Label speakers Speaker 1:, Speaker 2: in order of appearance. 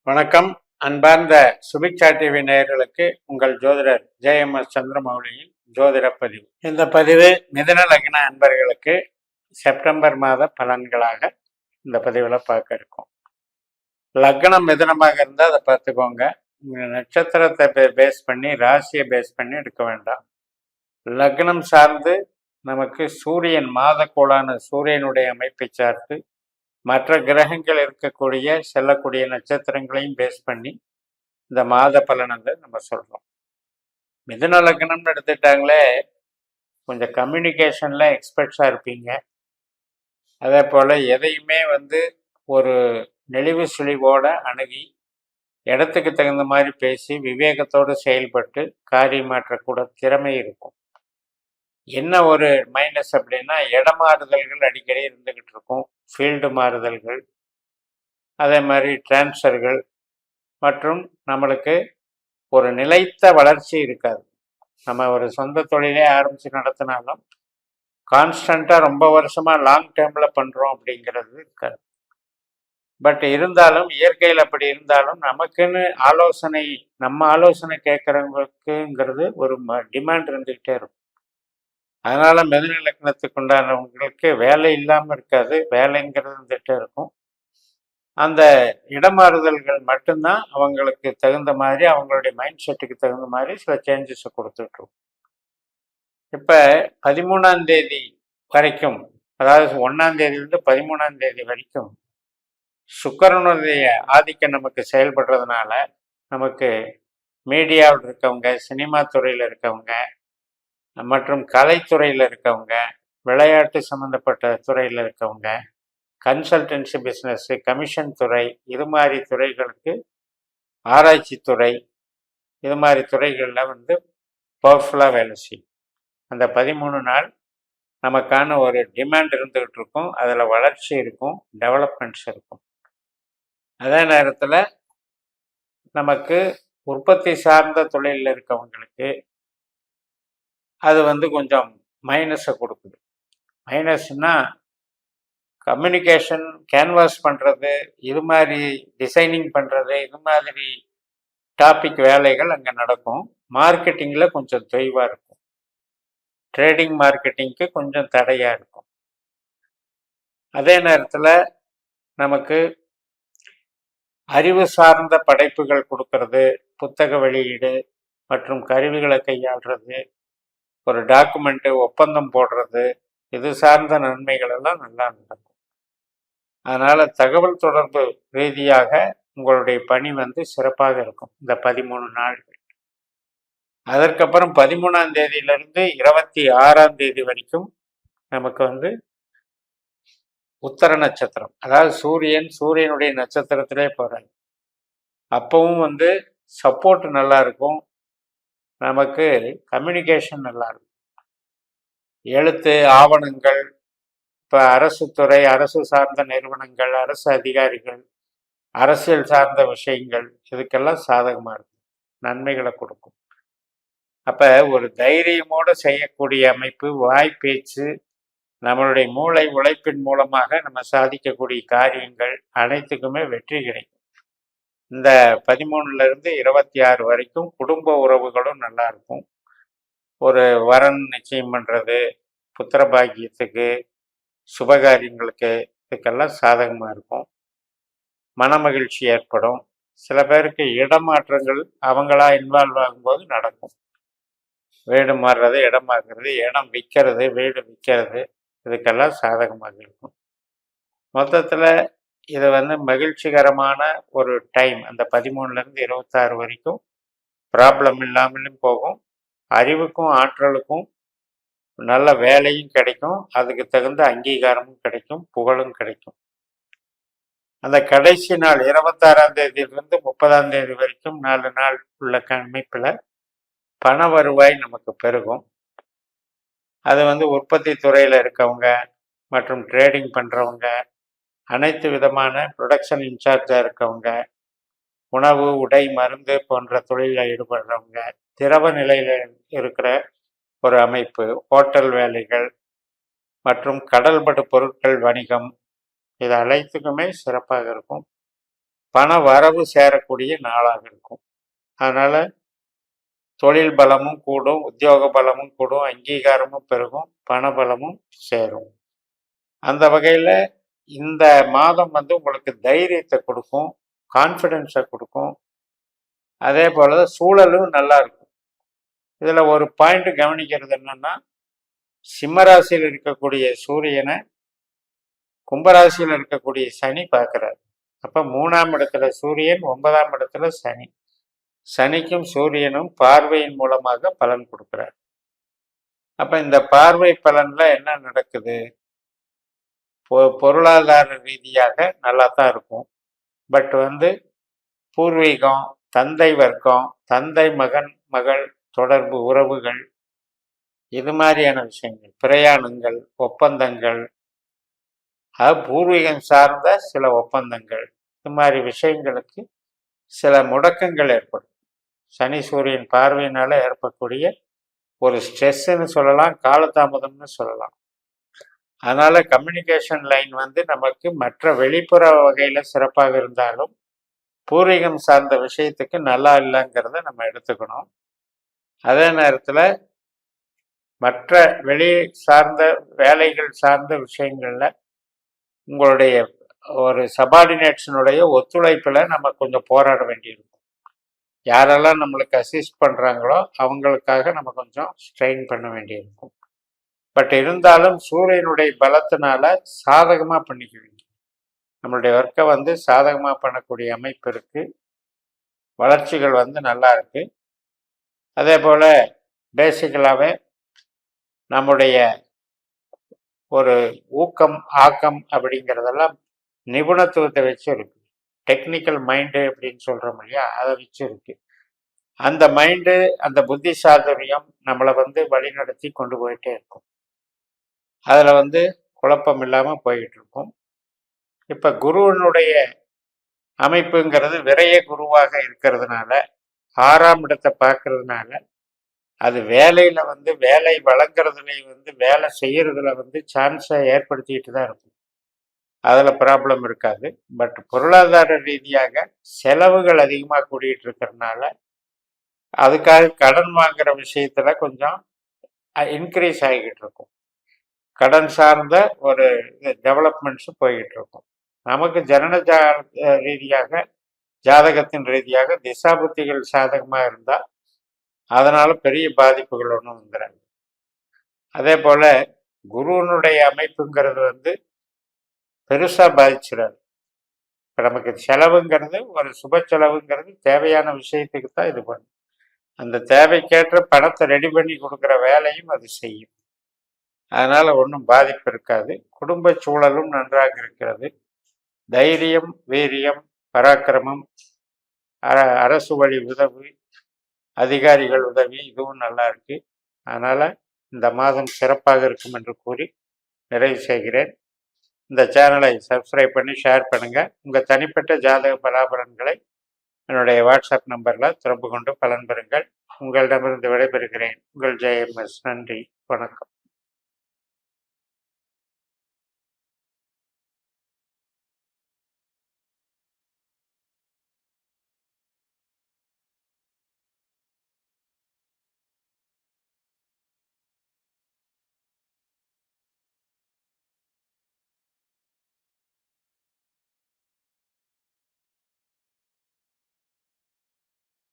Speaker 1: வணக்கம். அன்பார்ந்த சுபிக்ஷா டிவி நேயர்களுக்கு உங்கள் ஜோதிடர் ஜே.எம்.எஸ். சந்திரமௌலியின் ஜோதிட பதிவு. இந்த பதிவு மிதுன லக்ன அன்பர்களுக்கு செப்டம்பர் மாத பலன்களாக இந்த பதிவில் பார்க்க இருக்கோம். லக்னம் மிதுனமாக இருந்தால் அதை பார்த்துக்கோங்க. நட்சத்திரத்தை பேஸ் பண்ணி, ராசியை பேஸ் பண்ணி எடுக்க வேண்டாம். லக்னம் சார்ந்து நமக்கு சூரியன், மாத கோளான சூரியனுடைய அமைப்பை சார்ந்து மற்ற கிரகங்கள் இருக்கக்கூடிய செல்லக்கூடிய நட்சத்திரங்களையும் பேஸ் பண்ணி இந்த மாத பலன் வந்து நம்ம சொல்றோம். மிதுன லக்னம்னு எடுத்துட்டாங்களே கொஞ்சம் கம்யூனிகேஷன்ல எக்ஸ்பர்ட்ஸாக இருப்பீங்க. அதே போல் எதையுமே வந்து ஒரு நெளிவு சுழிவோட அணுகி இடத்துக்கு தகுந்த மாதிரி பேசி விவேகத்தோடு செயல்பட்டு காரியமாற்றக்கூட திறமை இருக்கும். என்ன ஒரு மைனஸ் அப்படின்னா இடமாறுதல்கள் அடிக்கடி இருந்துக்கிட்டு இருக்கும். ஃபீல்டு மாறுதல்கள், அதே மாதிரி டிரான்ஸ்ஃபர்கள் மற்றும் நம்மளுக்கு ஒரு நிலைத்த வளர்ச்சி இருக்காது. நம்ம ஒரு சொந்த தொழிலே ஆரம்பித்து நடத்தினாலும் கான்ஸ்டண்ட்டாக ரொம்ப வருஷமாக லாங் டேர்மில் பண்ணுறோம் அப்படிங்கிறது இருக்காது. பட் இருந்தாலும் இயற்கையில் அப்படி இருந்தாலும் நமக்குன்னு நம்ம ஆலோசனை கேட்குறவங்களுக்குங்கிறது ஒரு டிமாண்ட் இருந்துக்கிட்டே இருக்கும். அதனால மிதுன லக்னத்துக்கு உண்டானவங்களுக்கு வேலை இல்லாமல் இருக்காது, வேலைங்கிறது இருந்துகிட்டே இருக்கும். அந்த இடமாறுதல்கள் மட்டும்தான் அவங்களுக்கு தகுந்த மாதிரி, அவங்களுடைய மைண்ட் செட்டுக்கு தகுந்த மாதிரி சில சேஞ்சஸை கொடுத்துட்ருக்கும். இப்போ 13ஆம் தேதி வரைக்கும், அதாவது 1ஆம் தேதியிலிருந்து 13ஆம் தேதி வரைக்கும் சுக்கிரனுடைய ஆதிக்கம் நமக்கு செயல்படுறதுனால நமக்கு மீடியாவில் இருக்கவங்க, சினிமா துறையில் இருக்கவங்க மற்றும் கலைத்துறையில் இருக்கவங்க, விளையாட்டு சம்மந்தப்பட்ட துறையில் இருக்கவங்க, கன்சல்டன்சி பிஸ்னஸ்ஸு, கமிஷன் துறை, இது மாதிரி துறைகளுக்கு, ஆராய்ச்சி துறை, இது மாதிரி துறைகளில் வந்து பவர்ஃபுல்லாக வேலை செய்யும். அந்த 13 நாள் நமக்கான ஒரு டிமாண்ட் இருந்துகிட்டு இருக்கும். அதில் வளர்ச்சி இருக்கும், டெவலப்மெண்ட்ஸ் இருக்கும். அதே நேரத்தில் நமக்கு உற்பத்தி சார்ந்த தொழிலில் இருக்கவங்களுக்கு அது வந்து கொஞ்சம் மைனஸை கொடுக்குது. மைனஸ்னால் கம்யூனிகேஷன், கேன்வாஸ் பண்ணுறது, இது மாதிரி டிசைனிங் பண்ணுறது, இது மாதிரி டாபிக் வேலைகள் அங்கே நடக்கும். மார்க்கெட்டிங்கில் கொஞ்சம் தொய்வாக இருக்கும். ட்ரேடிங் மார்க்கெட்டிங்க்கு கொஞ்சம் தடையாக இருக்கும். அதே நேரத்தில் நமக்கு அறிவு சார்ந்த படைப்புகள் கொடுக்கறது, புத்தக வெளியீடு மற்றும் கருவிகளை கையாளுறது, ஒரு டாக்குமெண்ட்டு, ஒப்பந்தம் போடுறது, இது சார்ந்த நன்மைகள் எல்லாம் நல்லா நடக்கும். அதனால் தகவல் தொடர்பு ரீதியாக உங்களுடைய பணி வந்து சிறப்பாக இருக்கும் இந்த 13 நாட்கள். அதற்கப்புறம் 13ஆம் தேதியிலிருந்து 26ஆம் தேதி வரைக்கும் நமக்கு வந்து உத்தர நட்சத்திரம், அதாவது சூரியனுடைய நட்சத்திரத்திலே போகிறாங்க. அப்பவும் வந்து சப்போர்ட் நல்லா இருக்கும். நமக்கு கம்யூனிகேஷன் நல்லா இருக்கும். எழுத்து, ஆவணங்கள், இப்போ அரசு துறை, அரசு சார்ந்த நிறுவனங்கள், அரசு அதிகாரிகள், அரசியல் சார்ந்த விஷயங்கள், இதுக்கெல்லாம் சாதகமாக இருக்கும், நன்மைகளை கொடுக்கும். அப்போ ஒரு தைரியமோடு செய்யக்கூடிய அமைப்பு, வாய்ப்பேச்சு, நம்மளுடைய மூளை உழைப்பின் மூலமாக நம்ம சாதிக்கக்கூடிய காரியங்கள் அனைத்துக்குமே வெற்றி கிடைக்கும். இந்த 13லேருந்து 26 வரைக்கும் குடும்ப உறவுகளும் நல்லா இருக்கும். ஒரு வரன் நிச்சயம் பண்ணுறது, புத்திர பாக்கியத்துக்கு, சுபகாரியங்களுக்கு, இதுக்கெல்லாம் சாதகமாக இருக்கும். மனமகிழ்ச்சி ஏற்படும். சில பேருக்கு இடமாற்றங்கள் அவங்களா இன்வால்வ் ஆகும்போது நடக்கும். வீடு மாறுறது, இடம் மாறுறது, இடம் விற்கிறது, வீடு விற்கிறது, இதுக்கெல்லாம் சாதகமாக இருக்கும். மொத்தத்தில் இது வந்து மகிழ்ச்சிகரமான ஒரு டைம். அந்த 13லேருந்து 26 வரைக்கும் ப்ராப்ளம் இல்லாமலும் போகும். அறிவுக்கும் ஆற்றலுக்கும் நல்ல வேலையும் கிடைக்கும், அதுக்கு தகுந்த அங்கீகாரமும் கிடைக்கும், புகழும் கிடைக்கும். அந்த கடைசி நாள் 26ஆம் தேதியிலிருந்து 30ஆம் தேதி வரைக்கும் 4 நாள் உள்ள அமைப்பில் பண வருவாய் நமக்கு பெருகும். அது வந்து உற்பத்தி துறையில் இருக்கவங்க மற்றும் ட்ரேடிங் பண்ணுறவங்க, அனைத்து விதமான ப்ரொடக்ஷன் இன்சார்ஜாக இருக்கவங்க, உணவு, உடை, மருந்து போன்ற தொழிலில் ஈடுபடுறவங்க, திரவ நிலையில் இருக்கிற ஒரு அமைப்பு, ஹோட்டல் வேலைகள் மற்றும் கடல்படு பொருட்கள் வணிகம், இது அனைத்துக்குமே சிறப்பாக இருக்கும். பண வரவு சேரக்கூடிய நாளாக இருக்கும். அதனால தொழில் பலமும் கூடும், உத்தியோக பலமும் கூடும், அங்கீகாரமும் பெருகும், பண பலமும் சேரும். அந்த வகையில் இந்த மாதம் உங்களுக்கு தைரியத்தை கொடுக்கும், கான்ஃபிடென்ஸை கொடுக்கும். அதே போல சூழலும் நல்லா இருக்கும். இதுல ஒரு பாயிண்ட் கவனிக்கிறது என்னன்னா, சிம்மராசியில் இருக்கக்கூடிய சூரியனை கும்பராசியில் இருக்கக்கூடிய சனி பார்க்கிறார். அப்ப 3ஆம் இடத்துல சூரியன், 9ஆம் இடத்துல சனி. சனிக்கும் சூரியனும் பார்வையின் மூலமாக பலன் கொடுக்கிறார். அப்ப இந்த பார்வை பலன்ல என்ன நடக்குது? பொருளாதார ரீதியாக நல்லா தான் இருக்கும். பட் பூர்வீகம், தந்தை வர்க்கம், தந்தை மகன் மகள் தொடர்பு உறவுகள், இது மாதிரியான விஷயங்கள், பிரயாணங்கள், ஒப்பந்தங்கள், பூர்வீகம் சார்ந்த சில ஒப்பந்தங்கள், இது மாதிரி விஷயங்களுக்கு சில முடக்கங்கள் ஏற்படும். சனி சூரியன் பார்வையினால ஏற்படக்கூடிய ஒரு ஸ்ட்ரெஸ்ன்னு சொல்லலாம், காலதாமதம்னு சொல்லலாம். அதனால கம்யூனிகேஷன் லைன் நமக்கு மற்ற வெளிப்புற வகையில சிறப்பாக இருந்தாலும் பூர்வீகம் சார்ந்த விஷயத்துக்கு நல்லா இல்லைங்கிறத நம்ம எடுத்துக்கணும். அதே நேரத்தில் மற்ற வெளி சார்ந்த வேலைகள் சார்ந்த விஷயங்கள்ல உங்களுடைய ஒரு சபார்டினேட்ஸனுடைய ஒத்துழைப்பில் நம்ம கொஞ்சம் போராட வேண்டியிருக்கும். யாரெல்லாம் நம்மளுக்கு அசிஸ்ட் பண்ணுறாங்களோ அவங்களுக்காக நம்ம கொஞ்சம் ஸ்ட்ரெயின் பண்ண வேண்டியிருக்கும். பட் இருந்தாலும் சூரியனுடைய பலத்தினால சாதகமாக பண்ணிக்குவீங்க. நம்மளுடைய ஒர்க்கை சாதகமாக பண்ணக்கூடிய அமைப்பு இருக்கு. வளர்ச்சிகள் நல்லா இருக்கு. அதே போல் பேசிக்கலாகவே நம்முடைய ஒரு ஊக்கம் ஆக்கம் அப்படிங்கிறதெல்லாம் நிபுணத்துவத்தை வச்சு இருக்கு. டெக்னிக்கல் மைண்டு அப்படின்னு சொல்கிறோம் இல்லையா, அதை வச்சு இருக்கு. அந்த மைண்டு, அந்த புத்தி சாதுரியம் நம்மளை வழிநடத்தி கொண்டு போயிட்டே இருக்கும். அதில் குழப்பம் இல்லாமல் போய்கிட்டு இருக்கும். இப்போ குருவனுடைய அமைப்புங்கிறது விரைய குருவாக இருக்கிறதுனால, 6ஆம் இடத்தை பார்க்கறதுனால, அது வேலையில் வேலை வழங்குறதுல வேலை செய்யறதுல சான்ஸை ஏற்படுத்திக்கிட்டு தான் இருக்கும். அதில் ப்ராப்ளம் இருக்காது. பட் பொருளாதார ரீதியாக செலவுகள் அதிகமாக கூடிட்டு இருக்கிறதுனால அதுக்காக கடன் வாங்குற விஷயத்துல கொஞ்சம் இன்க்ரீஸ் ஆகிக்கிட்டு இருக்கும். கடன் சார்ந்த ஒரு டெவலப்மெண்ட்ஸ் போய்கிட்டு இருக்கும். நமக்கு ஜனன ரீதியாக, ஜாதகத்தின் ரீதியாக திசாபுத்திகள் சாதகமாக இருந்தால் அதனால பெரிய பாதிப்புகள் ஒன்றும் வந்துடாது. அதே போல குருவனுடைய அமைப்புங்கிறது பெருசாக பாதிச்சிடாது. இப்போ நமக்கு செலவுங்கிறது ஒரு சுப செலவுங்கிறது தேவையான விஷயத்துக்கு தான் இது பண்ணும். அந்த தேவைக்கேற்ற பணத்தை ரெடி பண்ணி கொடுக்குற வேலையும் அது செய்யும். அதனால ஒன்றும் பாதிப்பு இருக்காது. குடும்ப சூழலும் நன்றாக இருக்கிறது. தைரியம், வீரியம், பராக்கிரமம், அரசு வழி உதவி, அதிகாரிகள் உதவி, இதுவும் நல்லா இருக்கு. அதனால இந்த மாதம் சிறப்பாக இருக்கும் என்று கூறி நிறைவு செய்கிறேன். இந்த சேனலை சப்ஸ்கிரைப் பண்ணி ஷேர் பண்ணுங்க. உங்கள் தனிப்பட்ட ஜாதக பலாபலன்களை என்னுடைய வாட்ஸ்அப் நம்பரில் தொடர்பு கொண்டு பலன் பெறுங்கள். உங்களிடமிருந்து விடைபெறுகிறேன். உங்கள் JMS. நன்றி, வணக்கம்.